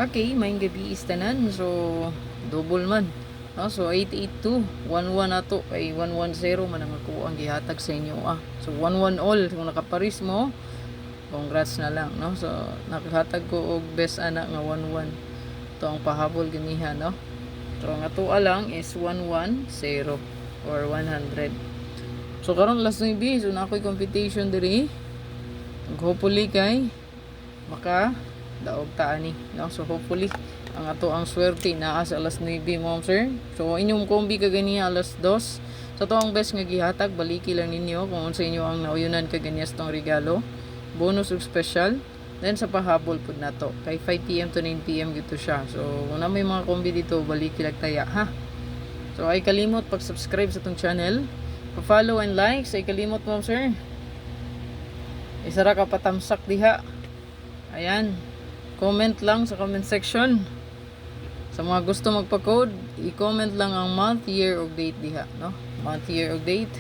Okay, maing gabi istanan. So, double man. No? So, 882. 11 na to. Ay, 110 man ang ako ang gihatag sa inyo. So, 11 all. Kung nakaparis mo, congrats na lang. No? So, nakahatag ko og best anak nga 11. Ito ang pahabol ganihan. No? So, ang ato lang is 110 or 100. So, karon last na ibi. So, na ako'y computation diri. Hopefully kay maka daog ta ani, no? So hopefully ang ato ang swerte naa sa alas 9 ma'am sir. So inyong kombi kagani alas 2. So to ang best nga gihatag, baliki lang ninyo kung unsa inyo ang nauyunan kaganias tong regalo. Bonus ug special. Then sa pahabol pud nato kay 5 PM to 9 PM gito siya. So kung na may mga kombi dito, baliki lang taya ha. So ay kalimot pag-subscribe sa tong channel, pa-follow and like, sa kalimot ma'am sir. Isara ka patamsak diha. Ayan. Comment lang sa comment section. Sa mga gusto magpa-code, i-comment lang ang month, year, ug date diha, no? Month, year, ug date.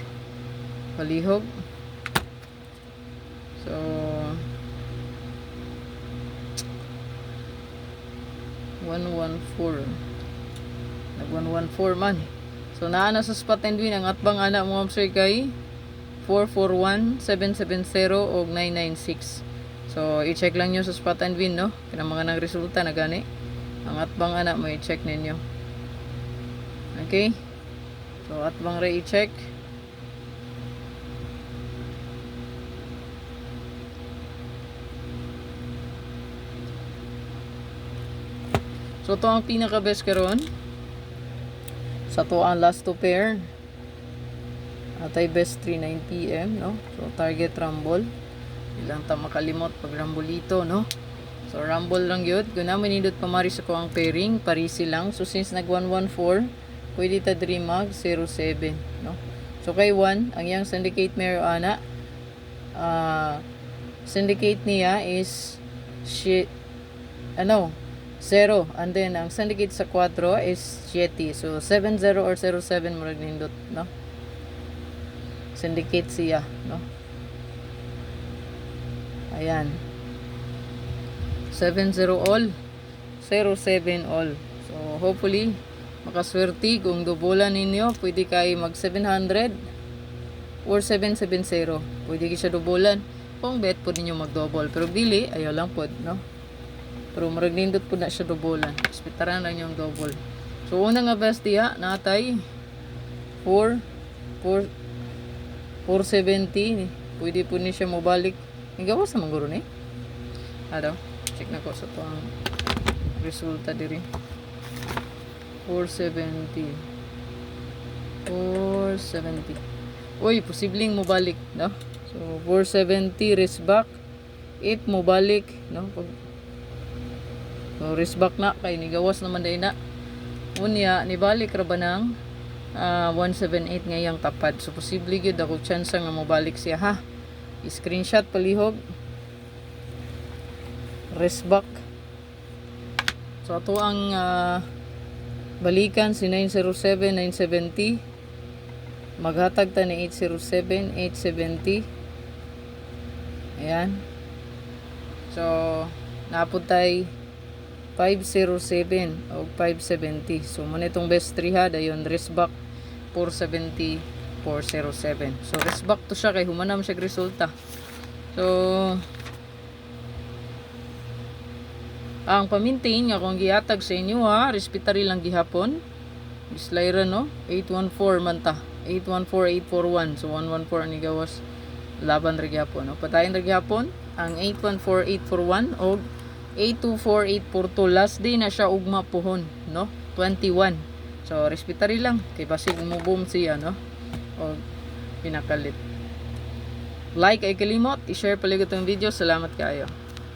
Palihog. So, nag-114 man. So, naana sa spot and win ang atbang anak mo sir kay 441, 770 ug 996. So, i-check lang nyo sa spot and win, no? Kaya mga nang resulta na gani. Ang atbang anak mo, i-check ninyo. Okay? So, atbang rin i-check. So, ito ang pinaka-best karon. Sa to ang last two pair. Atay best 3:09 PM, no? So, target rumble. Ilang ta makalimot pag rambolito, no? So rumble lang yun. Kung naman nindot pamaris ako ang pairing, parisi lang. So since nag 114, pwede ta diri mag 07, no? So kay 1, ang yang syndicate meron ana, syndicate niya is 0, and then ang syndicate sa 4 is 7. So 70 or 07 murag nindot, no? Syndicate siya, no? Ayan. 70 all. 07 all. So, hopefully, makaswerte. Kung dubulan ninyo, pwede kayo mag 700 or 770. Pwede kayo siya dubulan. Kung bet po ninyo mag-double. Pero dili, ayaw lang po, no? Pero maragnindot po na siya dubulan. Ispitaran lang yung double. So, una nga best diya, natay 470. Pwede po niya siya mabalik. Igawa sa mangguro ni. Ado, check na ko sa to ang resulta diri. 470. Uy, posibleng mo balik, no? So 470 risk back. 8 mo balik, no? So risk back na kay nigawas naman day na. Unya ni balik ra ba nang 178 ngayang tapad. So posible gyud ako chance nga mo balik siya ha. Screenshot palihog. Rest back. So ato ang balikan si 907, 970. Maghatag ta ni 807, 870. Ayan. So naapod tay 507 o 570. So muna itong best 3 ha. Dayon rest back 470, 407. So rest back to siya kay humanam siya resulta. So ang pamintain nga kung gihatag sa inyo ha, respetary lang gihapon. Bislayra no, 814 man ta. 814, 841. So 114 ni gawas laban ra gihapon, no. Patayin ra gihapon ang 814, 841 og 824, 842. Last day na siya ugma pohon, no. 21. So respetary lang kay basig mo boom siya, no. O pinakalit. Like ay kalimot, i-share pala itong video. Salamat kayo.